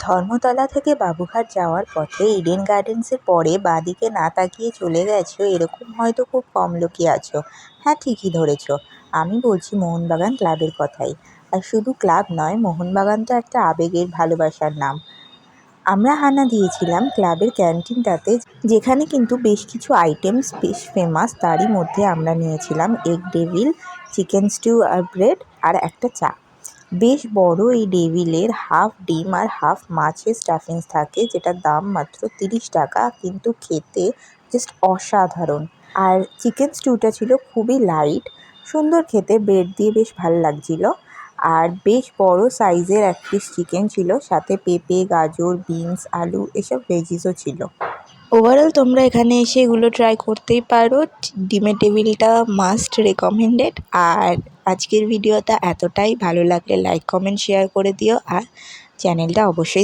ধর্মতলা থেকে বাবুঘাট যাওয়ার পথে ইডেন গার্ডেন্সের পরে বাঁদিকে না তাকিয়ে চলে গেছো এরকম হয়তো খুব কম লোকই আছো। হ্যাঁ, ঠিকই ধরেছ, আমি বলছি মোহনবাগান ক্লাবের কথাই। আর শুধু ক্লাব নয়, মোহনবাগান তো একটা আবেগের ভালোবাসার নাম। আমরা হানা দিয়েছিলাম ক্লাবের ক্যান্টিনটাতে, যেখানে কিন্তু বেশ কিছু আইটেমস বেশ ফেমাস। তারই মধ্যে আমরা নিয়েছিলাম এগ ডেভিল, চিকেন স্টিউ আর ব্রেড আর একটা চা। বেশ বড় এই ডেভিলের হাফ ডিম আর হাফ মাছের স্টাফিংস থাকে, যেটার দাম মাত্র 30 টাকা, কিন্তু খেতে জাস্ট অসাধারণ। আর চিকেন স্টিউটা ছিল খুবই লাইট, সুন্দর খেতে, ব্রেড দিয়ে বেশ ভালো লাগছিল। আর বেশ বড় সাইজের এক পিস চিকেন ছিল, সাথে পেঁপে, গাজর, বিনস, আলু এসব ভেজিসও ছিল। ওভারঅল তোমরা এখানে এসে এগুলো ট্রাই করতেই পারো। ডিমের টেবিলটা মাস্ট রেকমেন্ডেড। আর আজকের ভিডিওটা এতটাই, ভালো লাগলে লাইক কমেন্ট শেয়ার করে দিও, আর চ্যানেলটা অবশ্যই